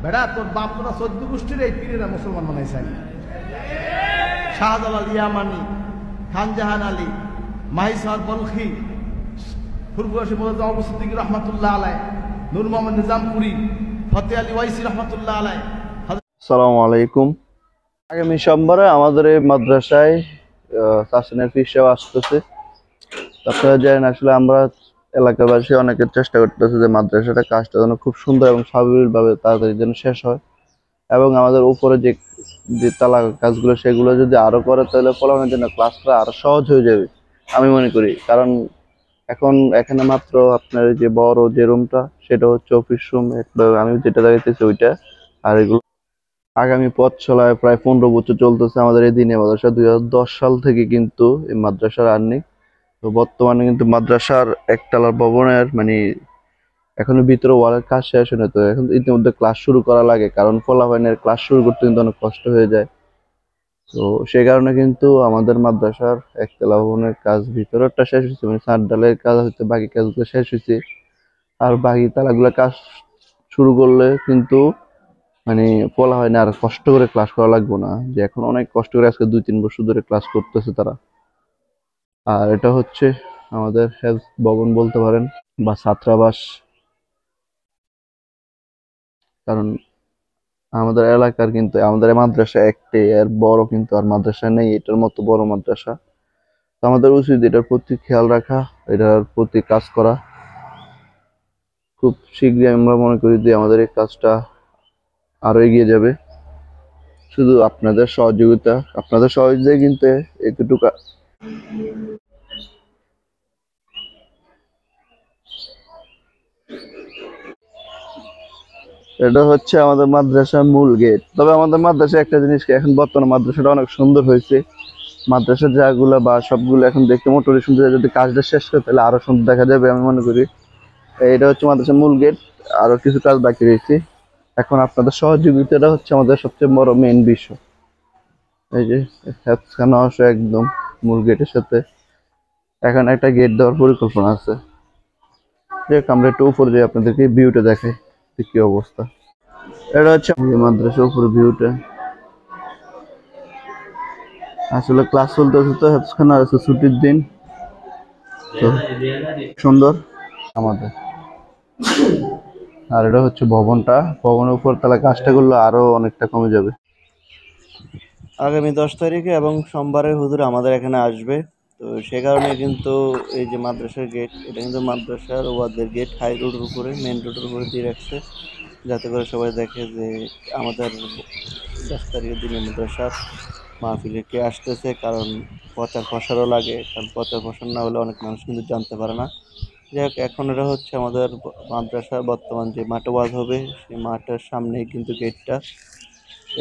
বেটা তোর বাপ তোরা 14 গোষ্ঠীর এই পীরেরা মুসলমান বানাইছেন। শাহজালাল ইয়ামানি, খানজাহান আলী, মাহিসার বলখি, ফুরফুরাশি মোজাজ্জম আবু সিদ্দিক রহমাতুল্লাহ আলাইহ, নূর মোহাম্মদ নিজামপুরি, ফতে আলী ওয়াইসি রহমাতুল্লাহ আলাইহ। আসসালামু আলাইকুম। আগামী সোমবারে আমাদের এই মাদ্রাসায় তাসিনের পীর সাহেব আসতেছে। আপনারা জানেন, আসলে আমরা এলাকাবাসী অনেকের চেষ্টা করতেছে যে মাদ্রাসাটা কাজটা যেন খুব সুন্দর এবং স্বাভাবিকভাবে তাড়াতাড়ি যেন শেষ হয়, এবং আমাদের উপরে যে যে তালা কাজগুলো সেগুলো যদি আরো করে তাহলে ফলানোর জন্য ক্লাস করা আরো সহজ হয়ে যাবে আমি মনে করি। কারণ এখন এখানে মাত্র আপনার যে বড় যে রুমটা সেটা হচ্ছে অফিস রুম, আমি যেটা দাঁড়িয়েছি ওইটা। আর এগুলো আগামী পথ চলায় প্রায় 15 বছর চলতেছে আমাদের এই দিনে মাদ্রাসা। 2010 সাল থেকে কিন্তু এই মাদ্রাসার আর্নিং। তো বর্তমানে কিন্তু মাদ্রাসার একতলা ভবনের মানে এখনো ভিতরে ওয়ালের কাজ শেষ হয়নি, তো এখন ইতিমধ্যে ক্লাস শুরু করা লাগে, কারণ ফলাফলের ক্লাস শুরু করতে কিন্তু অনেক কষ্ট হয়ে যায়। তো সেই কারণে কিন্তু আমাদের মাদ্রাসার একতলা ভবনের কাজ ভিতরেরটা শেষ হয়েছে, মানে ছাদ ঢালাইয়ের কাজ হচ্ছে, বাকি কাজগুলো শেষ হয়েছে। আর বাকি তালাগুলো কাজ শুরু করলে কিন্তু মানে বলা হয় না আর কষ্ট করে ক্লাস করা লাগবে না, যে এখন অনেক কষ্ট করে আজকে 2-3 বছর ধরে ক্লাস করতেছে তারা। আর এটা হচ্ছে আমাদের হেলথ ভবন বলতে পারেন বা ছাত্রাবাস, কারণ আমাদের এলাকার কিন্তু আমাদের এই মাদ্রাসা একটাই, এর বড় কিন্তু আর মাদ্রাসা নেই এটার মতো বড় মাদ্রাসা। তো আমাদের উচিত এটার প্রতি খেয়াল রাখা, এটার প্রতি কাজ করা। খুব শীঘ্রই আমরা মনে করি যে আমাদের এই কাজটা আরো এগিয়ে যাবে। শুধু আপনাদের সহযোগিতায় কিন্তু এতটুকু। এটা হচ্ছে আমাদের মাদ্রাসার মূল গেট। তবে আমাদের মাদ্রাসা একটা জিনিস কি, এখন বর্তমানে মাদ্রাসাটা অনেক সুন্দর হয়েছে। মাদ্রাসার জায়গাগুলো বা সবগুলো এখন দেখতে মোটামুটি সুন্দর। যদি কাজটা শেষ করে তাহলে আরো সুন্দর দেখা যাবে আমি মনে করি। এটা হচ্ছে মাদ্রাসার মূল গেট, আরো কিছু কাজ বাকি রয়েছে। এখন আপনাদের সহযোগিতাটা হচ্ছে আমাদের সবচেয়ে বড় মেইন বিষয়। এই যে হেফখানা আসে একদম মূল গেটের সাথে, এখন একটা গেট দেওয়ার পরিকল্পনা আছে। দেখ আমরা একটু উপরে যাই, আপনাদেরকে ভিউটা দেখাই কি অবস্থা। এটা হচ্ছে মাদ্রাসার উপরে ভিউটা। আসলে ক্লাস চলতেছে তো হেফখানা আছে, ছুটির দিন তো সুন্দর আমাদের। আর এটা হচ্ছে ভবনটা, ভবনের উপর তাহলে কাজটা করলে আরো অনেকটা কমে যাবে। আগামী 10 তারিখে এবং সোমবারে হুজুর আমাদের এখানে আসবে। তো সে কারণে কিন্তু এই যে মাদ্রাসার গেট, এটা কিন্তু মাদ্রাসার ওয়াদের গেট হাই রোডের উপরে, মেন রোডের উপরে দিয়ে রাখছে, যাতে করে সবাই দেখে যে আমাদের 10 তারিখের দিনে মাদ্রাসার মাহফিলে কে আসতেছে। কারণ প্রচার প্রসারও লাগে, কারণ প্রচার প্রসার না হলে অনেক মানুষ কিন্তু জানতে পারে না। যাই হোক, এখন এটা হচ্ছে আমাদের মাদ্রাসার বর্তমান যে মাঠে ওয়াজ হবে সেই মাঠের সামনেই কিন্তু গেটটা।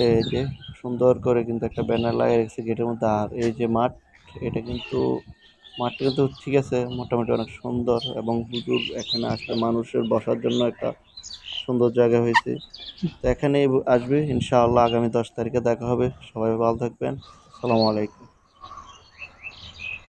এই যে সুন্দর করে কিন্তু একটা ব্যানার লাগিয়ে রেখেছে গেটের মধ্যে। আর এই যে মাঠ, এটা কিন্তু মাঠটা কিন্তু ঠিক আছে, মোটামুটি অনেক সুন্দর, এবং হুজুর এখানে আসলে মানুষের বসার জন্য একটা সুন্দর জায়গা হয়েছে। তো এখানেই আসবে ইনশাআল্লাহ। আগামী 10 তারিখে দেখা হবে। সবাই ভালো থাকবেন। আসসালামু আলাইকুম।